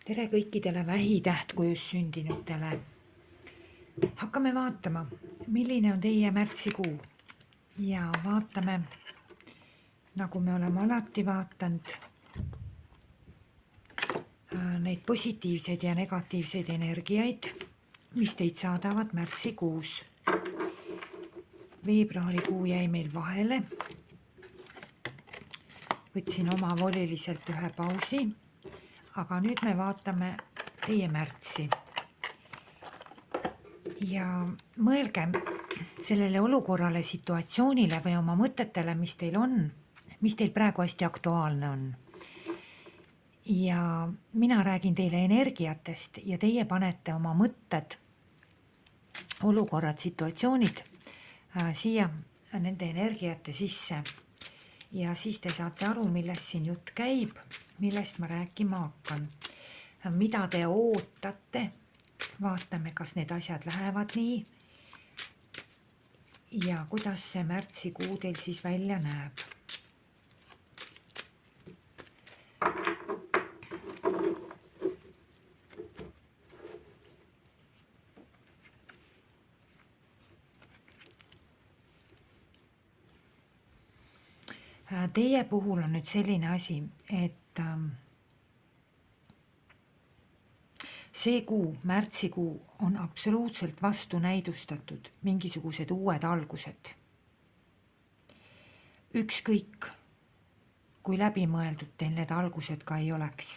Tere kõikidele vähitähtkujus sündinutele. Hakkame vaatama, milline on teie märtsikuu ja vaatame, nagu me oleme alati vaatanud, neid positiivseid ja negatiivseid energiaid, mis teid saadavad märtsikuus. Veebruarikuu jäi meil vahele. Võtsin omavoliliselt ühe pausi, aga nüüd me vaatame teie märtsi. Ja mõelge sellele olukorrale, situatsioonile või oma mõtetele, mis teil on, mis teil praegu hästi aktuaalne on. Ja mina räägin teile energiatest ja teie panete oma mõtted, olukorrad, situatsioonid siia nende energiate sisse. Ja siis te saate aru, millest siin jutt käib, millest ma rääkima hakkan. Mida te ootate? Vaatame, kas need asjad lähevad nii. Ja kuidas see märtsikuu teil siis välja näeb. Teie puhul on nüüd selline asi, et see kuu, märtsikuu on absoluutselt vastunäidustatud mingisugused uued algused. Ükskõik, kui läbimõeldud teil need algused ka ei oleks.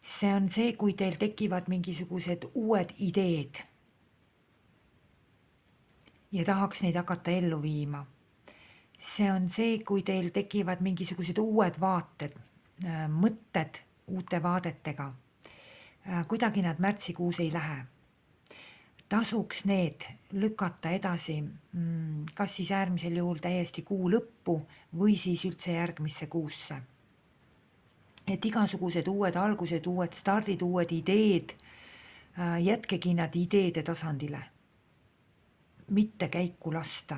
See on see, kui teil tekivad mingisugused uued ideed ja tahaks neid hakata ellu viima. See on see, kui teil tekivad mingisugused uued vaated, mõtted uute vaadetega. Kuidagi nad märtsikuus ei lähe. Tasuks need lükata edasi, kas siis äärmisel juhul täiesti kuu lõppu või siis üldse järgmisse kuusse. Et igasugused uued algused, uued stardid, uued ideed, jätkegi nad ideede tasandile. Mitte käiku lasta.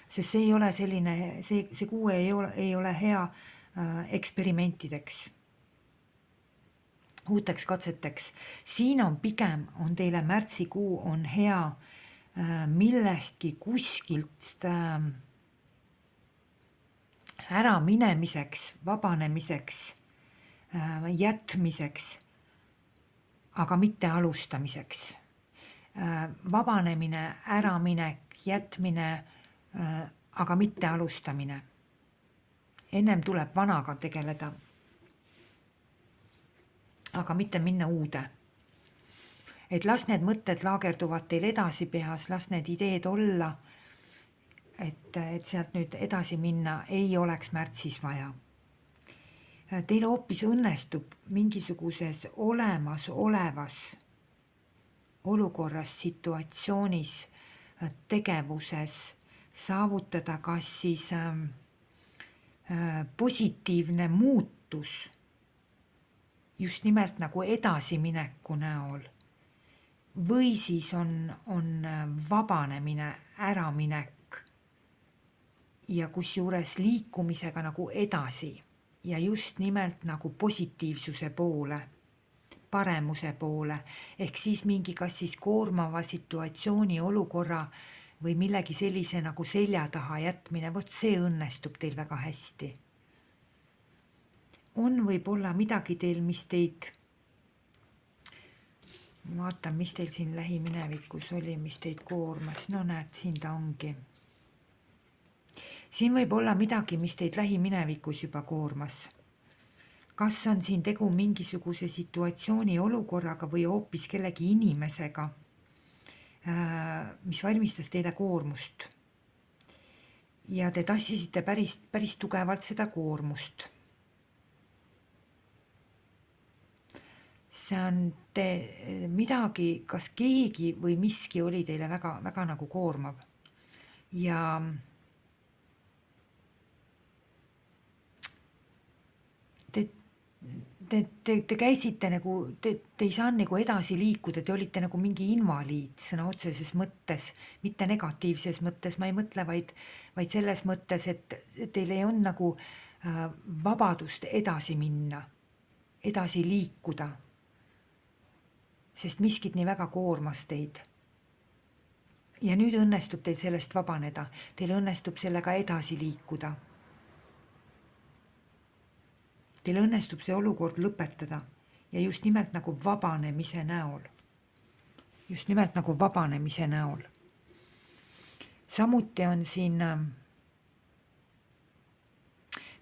Sest see ei ole selline, see kuu ei ole hea eksperimentideks, uuteks katseteks. Siin on pigem, on teile märtsikuu on hea millestki kuskilt ära minemiseks, vabanemiseks, jätmiseks, aga mitte alustamiseks. Vabanemine, äraminek, jätmine, aga mitte alustamine. Ennem tuleb vanaga tegeleda, aga mitte minna uude. Et las need mõtted laagerduvad teil edasi pehas, las need ideed olla, et sealt nüüd edasi minna ei oleks märtsis vaja. Teil hoopis õnnestub mingisuguses olemasolevas olukorras, situatsioonis, tegevuses saavutada kas siis positiivne muutus just nimelt nagu edasimineku näol või siis on vabanemine, äraminek ja kusjuures liikumisega nagu edasi ja just nimelt nagu positiivsuse poole, paremuse poole, ehk siis mingi kas siis koormava situatsiooni olukorra või millegi sellise nagu selja taha jätmine, vot see õnnestub teil väga hästi. On võib-olla midagi teil, mis teid, vaatan, mis teil siin lähiminevikus oli, mis teid koormas, no näed, siin ta ongi. Siin võib olla midagi, mis teid lähiminevikus juba koormas. Kas on siin tegu mingisuguse situatsiooni olukorraga või hoopis kellegi inimesega, mis valmistas teile koormust. Ja te tassisite päris tugevalt seda koormust. See on midagi, kas keegi või miski oli teile väga, väga nagu koormav. Ja te käisite nagu, te ei saa nagu edasi liikuda, te olite nagu mingi invaliid sõna otseses mõttes, mitte negatiivses mõttes, ma ei mõtle, vaid selles mõttes, et teil ei olnud nagu vabadust edasi minna, edasi liikuda, sest miskit nii väga koormas teid. Ja nüüd õnnestub teil sellest vabaneda, teil õnnestub sellega edasi liikuda. Teil õnnestub see olukord lõpetada ja just nimelt nagu vabanemise näol. Just nimelt nagu vabanemise näol. Samuti on siin,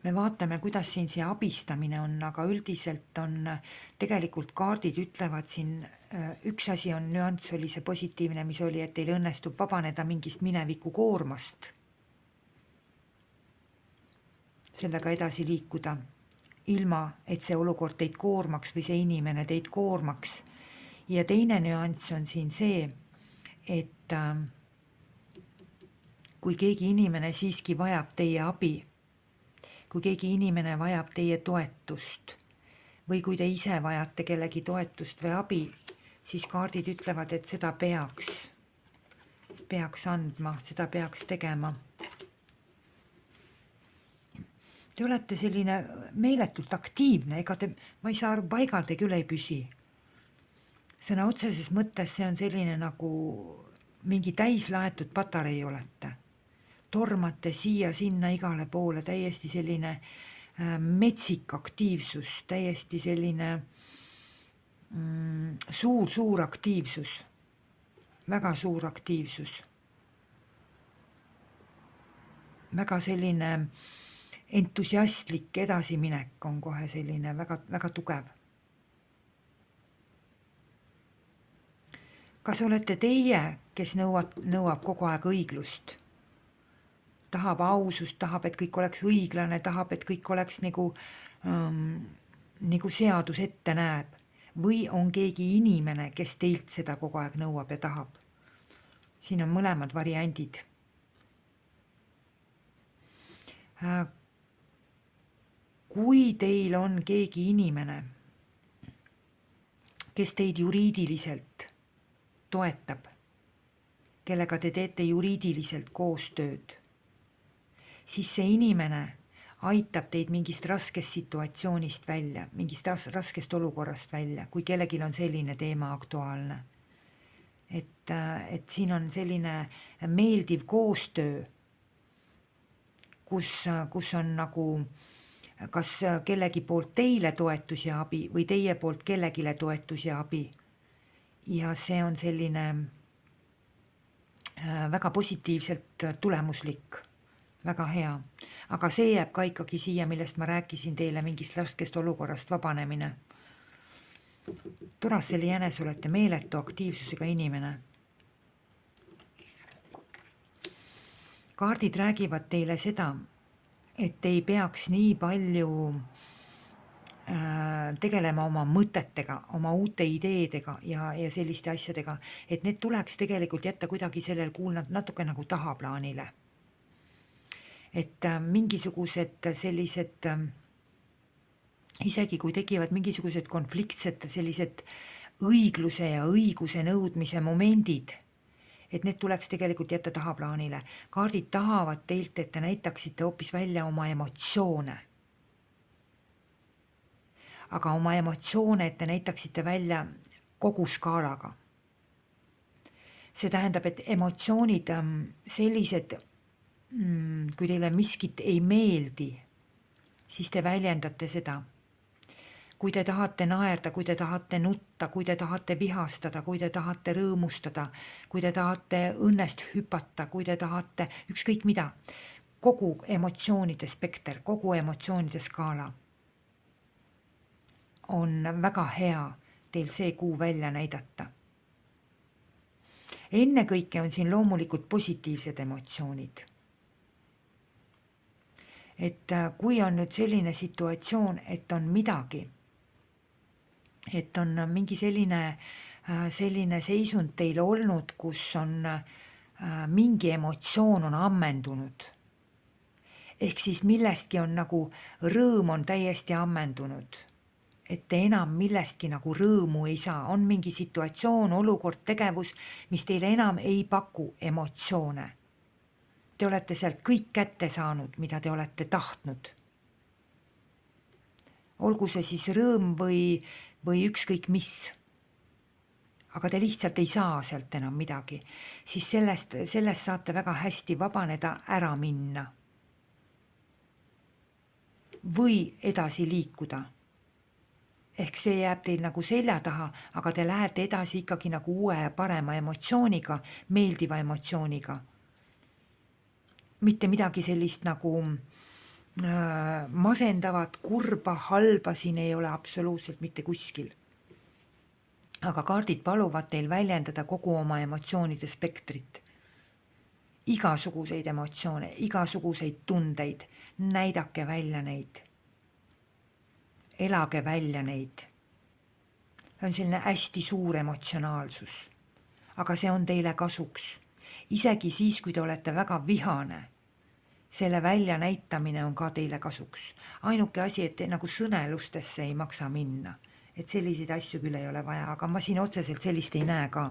me vaatame, kuidas siin see abistamine on, aga üldiselt on tegelikult kaardid ütlevad siin, üks asi on nüanss, oli see positiivne, mis oli, et teil õnnestub vabaneda mingist mineviku koormast. Sellega edasi liikuda. Ilma, et see olukord teid koormaks või see inimene teid koormaks. Ja teine nüanss on siin see, et kui keegi inimene siiski vajab teie abi, kui keegi inimene vajab teie toetust või kui te ise vajate kellegi toetust või abi, siis kaardid ütlevad, et seda peaks andma, seda peaks tegema. Te olete selline meeletult aktiivne, ma ei saa aru, paigal te küll ei püsi. Sõna otseses mõttes see on selline nagu mingi täislaetud patarei olete. Tormate siia, sinna, igale poole, täiesti selline metsik aktiivsus, täiesti selline suur aktiivsus, väga suur aktiivsus. Väga selline entusiastlik edasiminek on kohe selline väga, väga tugev. Kas olete teie, kes nõuab kogu aeg õiglust? Tahab ausust, tahab, et kõik oleks õiglane, tahab, et kõik oleks nagu seadus ette näeb. Või on keegi inimene, kes teilt seda kogu aeg nõuab ja tahab? Siin on mõlemad variandid. Kui teil on keegi inimene, kes teid juriidiliselt toetab, kellega te teete juriidiliselt koostööd, siis see inimene aitab teid mingist raskest situatsioonist välja, mingist raskest olukorrast välja, kui kellelgi on selline teema aktuaalne. Et siin on selline meeldiv koostöö, kus on nagu kas kellegi poolt teile toetus ja abi või teie poolt kellegile toetus ja abi. Ja see on selline väga positiivselt tulemuslik, väga hea. Aga see jääb ka ikkagi siia, millest ma rääkisin teile, mingist raskest olukorrast vabanemine. Torasseli jänes olete meeletu aktiivsusega inimene. Kaardid räägivad teile seda, et ei peaks nii palju tegelema oma mõtetega, oma uute ideedega ja selliste asjadega, et need tuleks tegelikult jätta kuidagi sellel kuul natuke nagu tahaplaanile. Et mingisugused sellised, isegi kui tekivad mingisugused konfliktsed sellised õigluse ja õiguse nõudmise momendid, et need tuleks tegelikult jätta tahaplaanile. Kaardid tahavad teilt, et te näitaksite hoopis välja oma emotsioone. Aga oma emotsioone, et te näitaksite välja kogu skaalaga. See tähendab, et emotsioonid sellised, kui teile miskit ei meeldi, siis te väljendate seda. Kui te tahate naerda, kui te tahate nutta, kui te tahate vihastada, kui te tahate rõõmustada, kui te tahate õnnest hüpata, kui te tahate ükskõik mida. Kogu emotsioonide spekter, kogu emotsioonide skaala on väga hea teil see kuu välja näidata. Ennekõike on siin loomulikult positiivsed emotsioonid. Et kui on nüüd selline situatsioon, et on midagi, et on mingi selline seisund teil olnud, kus on mingi emotsioon on ammendunud. Ehk siis millestki on nagu rõõm on täiesti ammendunud. et te enam millestki nagu rõõmu ei saa, on mingi situatsioon, olukord, tegevus, mis teile enam ei paku emotsioone. Te olete sealt kõik kätte saanud, mida te olete tahtnud. Olgu see siis rõõm või ükskõik mis. Aga te lihtsalt ei saa sealt enam midagi, siis sellest saate väga hästi vabaneda, ära minna. Või edasi liikuda. Ehk see jääb teil nagu selja taha, aga te lähete edasi ikkagi nagu uue ja parema emotsiooniga, meeldiva emotsiooniga. Mitte midagi sellist nagu masendavat, kurba, halba siin ei ole absoluutselt mitte kuskil. Aga kaardid paluvad teil väljendada kogu oma emotsioonide spektrit. Igasuguseid emotsioone, igasuguseid tundeid, näidake välja neid. Elage välja neid. See on selline hästi suur emotsionaalsus. Aga see on teile kasuks. Isegi siis, kui te olete väga vihane, selle välja näitamine on ka teile kasuks. Ainuke asi, et te nagu sõnelustesse ei maksa minna. Et selliseid asju küll ei ole vaja, aga ma siin otseselt sellist ei näe ka.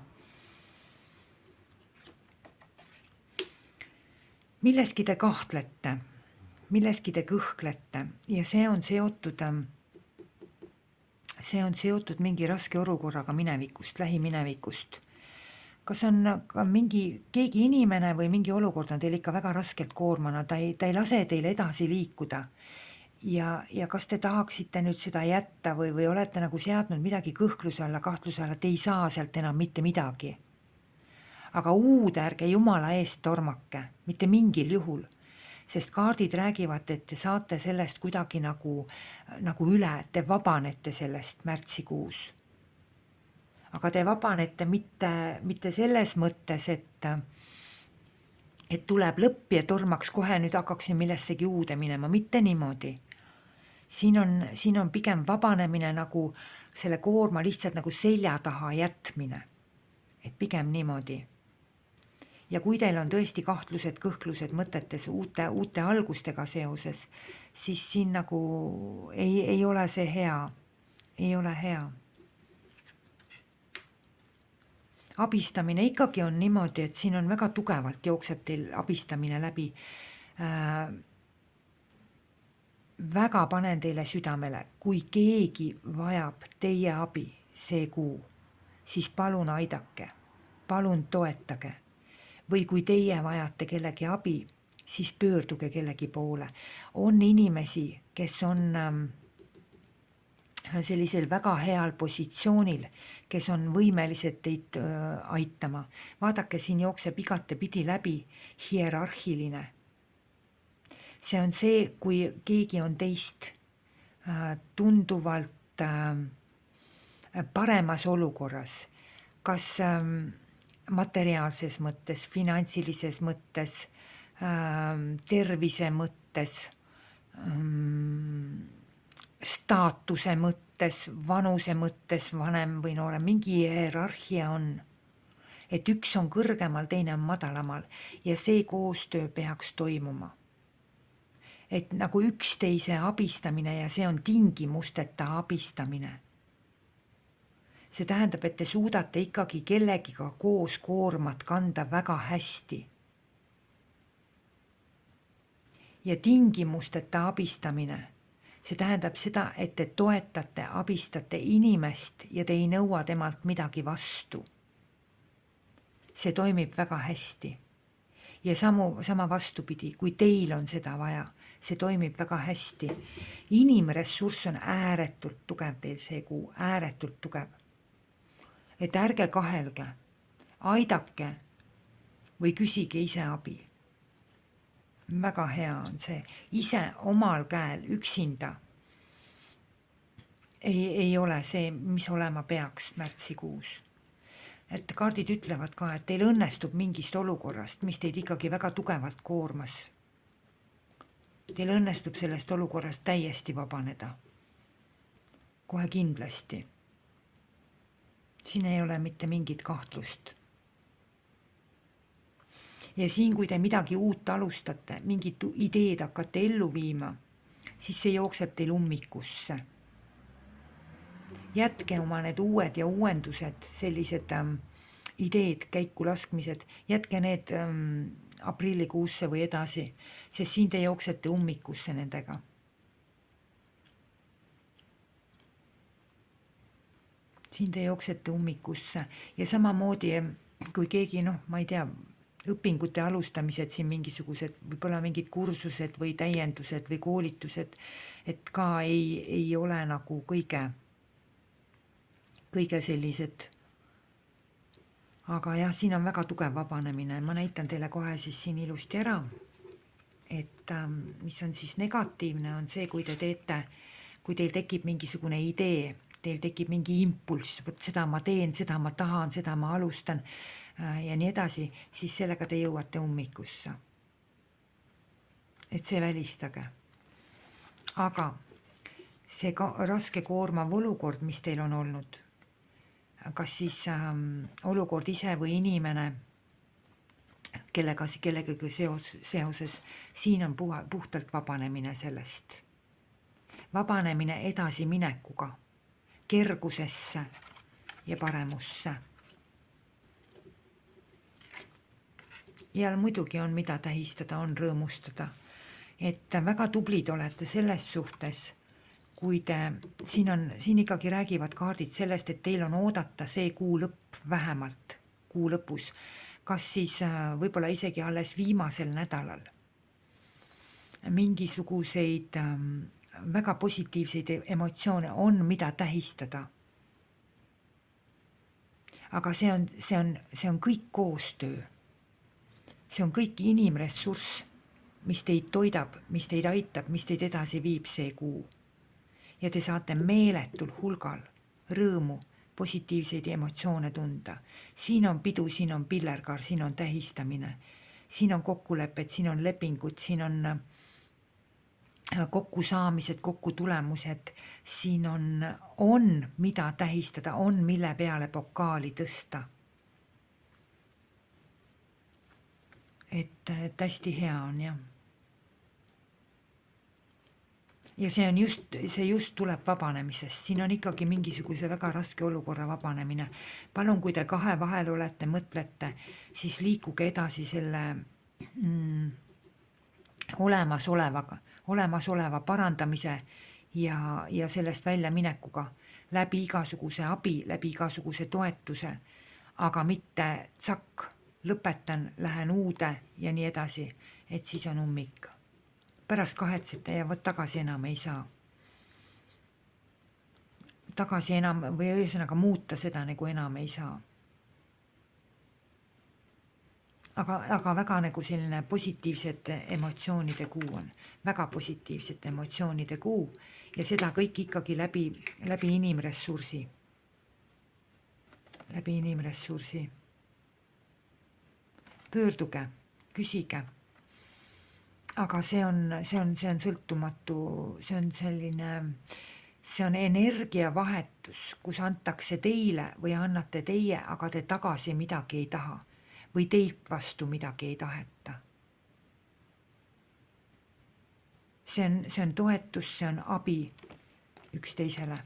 Milleski te kahtlete, milleski te kõhklete ja see on seotud mingi raske olukorraga minevikust, lähiminevikust. Kas on ka keegi inimene või mingi olukord on teil ikka väga raskelt koormana, ta ei lase teil edasi liikuda. Ja kas te tahaksite nüüd seda jätta või olete nagu seadnud midagi kõhkluse alla, kahtluse alla, te ei saa sealt enam mitte midagi. Aga uude ärge jumala eest tormake, mitte mingil juhul. Sest kaardid räägivad, et te saate sellest kuidagi nagu üle, te vabanete sellest märtsikuus. Aga te vabanete mitte selles mõttes, et tuleb lõpp ja tormaks kohe, nüüd hakkaksin millessegi uude minema, mitte niimoodi. Siin on pigem vabanemine nagu selle koorma lihtsalt nagu selja taha jätmine. Et pigem niimoodi. Ja kui teil on tõesti kahtlused, kõhklused mõtetes uute algustega seoses, siis siin nagu ei ole see hea. Ei ole hea. Abistamine ikkagi on niimoodi, et siin on väga tugevalt jookseb teil abistamine läbi. Väga panen teile südamele, kui keegi vajab teie abi see kuu, siis palun aidake, palun toetage. Või kui teie vajate kellegi abi, siis pöörduge kellegi poole. On inimesi, kes on sellisel väga heal positsioonil, kes on võimelised teid aitama. Vaadake, siin jookseb igatepidi läbi hierarhiline. See on see, kui keegi on teist tunduvalt paremas olukorras. Kas materiaalses mõttes, finantsilises mõttes, tervise mõttes, staatuse mõttes, vanuse mõttes, vanem või noorem, mingi hierarhia on. Et üks on kõrgemal, teine on madalamal ja see koostöö peaks toimuma. Et nagu üksteise abistamine ja see on tingimusteta abistamine. See tähendab, et te suudate ikkagi kellegiga koos koormat kanda väga hästi. Ja tingimusteta abistamine, see tähendab seda, et te toetate, abistate inimest ja te ei nõua temalt midagi vastu. See toimib väga hästi. Ja sama vastupidi, kui teil on seda vaja, see toimib väga hästi. Inimressurss on ääretult tugev teil see kuu, ääretult tugev. Et ärge kahelge, aidake või küsige ise abi. Väga hea on see. Ise omal käel üksinda ei ole see, mis olema peaks märtsikuus. Et kaardid ütlevad ka, et teil õnnestub mingist olukorrast, mis teid ikkagi väga tugevalt koormas. Teil õnnestub sellest olukorrast täiesti vabaneda. Kohe kindlasti. Siin ei ole mitte mingit kahtlust. Ja siin, kui te midagi uut alustate, mingit ideed hakkate ellu viima, siis see jookseb teil ummikusse. jätke oma need uued ja uuendused, sellised ideed, käiku laskmised, jätke need aprillikuusse või edasi, sest siin te jooksete ummikusse nendega. Siin te jooksete ummikusse ja samamoodi, kui keegi, ma ei tea, õpingute alustamised siin mingisugused, võib-olla mingid kursused või täiendused või koolitused, et ka ei ole nagu kõige sellised. Aga jah, siin on väga tugev vabanemine. Ma näitan teile kohe siis siin ilusti ära, et mis on siis negatiivne, on see, kui te teete, kui teil tekib mingisugune idee, teil tekib mingi impulss, vot seda ma teen, seda ma tahan, seda ma alustan ja nii edasi, siis sellega te jõuate ummikusse. Et see välistage. Aga see raske koormav olukord, mis teil on olnud, kas siis olukord ise või inimene, kellegagi seoses, siin on puhtalt vabanemine sellest. Vabanemine edasiminekuga, kergusesse ja paremusse. Ja muidugi on mida tähistada, on rõõmustada, et väga tublid olete selles suhtes, kui te, siin ikkagi räägivad kaardid sellest, et teil on oodata see kuu lõpp vähemalt, kuu lõpus, kas siis võib-olla isegi alles viimasel nädalal mingisuguseid väga positiivseid emotsioone on, mida tähistada. Aga see on kõik koostöö. See on kõik inimressurss, mis teid toidab, mis teid aitab, mis teid edasi viib see kuu. Ja te saate meeletul hulgal rõõmu, positiivseid emotsioone tunda. Siin on pidu, siin on pillerkaar, siin on tähistamine. Siin on kokkulepped, siin on lepingud, siin on kokkusaamised, kokkutulemused. Siin on mida tähistada, on mille peale pokaali tõsta. Et hästi hea on, jah. Ja see just tuleb vabanemisest. Siin on ikkagi mingisuguse väga raske olukorra vabanemine. Palun, kui te kahe vahel olete, mõtlete, siis liikuge edasi selle olemasoleva parandamise ja sellest välja minekuga läbi igasuguse abi, läbi igasuguse toetuse, aga mitte tsak, lõpetan, lähen uude ja nii edasi, et siis on ummik. Pärast kahetsete ja tagasi enam ei saa. Tagasi enam või ühesõnaga muuta seda nagu enam ei saa. Aga väga nagu selline positiivsete emotsioonide kuu on. Väga positiivsete emotsioonide kuu ja seda kõik ikkagi läbi inimressursi. Läbi inimressursi. Pöörduge, küsige. Aga see on sõltumatu, see on selline, see on energiavahetus, kus antakse teile või annate teie, aga te tagasi midagi ei taha või teilt vastu midagi ei taheta. See on toetus, see on abi üksteisele.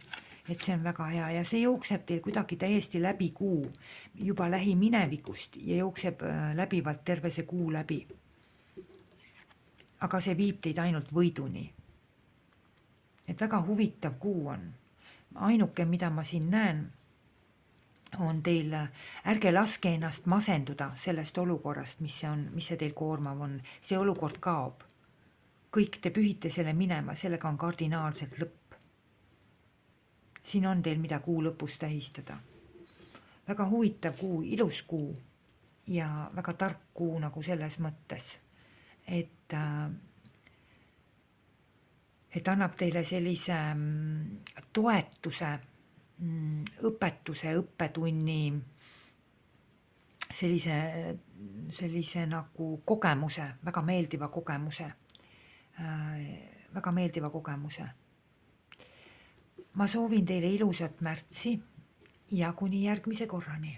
Et see on väga hea ja see jookseb teil kuidagi täiesti läbi kuu, juba lähiminevikust ja jookseb läbivalt terve see kuu läbi. Aga see viib teid ainult võiduni. Et väga huvitav kuu on. Ainuke, mida ma siin näen, on teil, ärge laske ennast masenduda sellest olukorrast, mis see teil koormav on. See olukord kaob. Kõik te pühite selle minema, sellega on kardinaalselt lõpp. Siin on teil mida kuu lõpus tähistada. Väga huvitav kuu, ilus kuu ja väga tark kuu nagu selles mõttes, et annab teile sellise toetuse, õpetuse, õppetunni, sellise nagu kogemuse, väga meeldiva kogemuse. Ma soovin teile ilusat märtsi ja kuni järgmise korrani.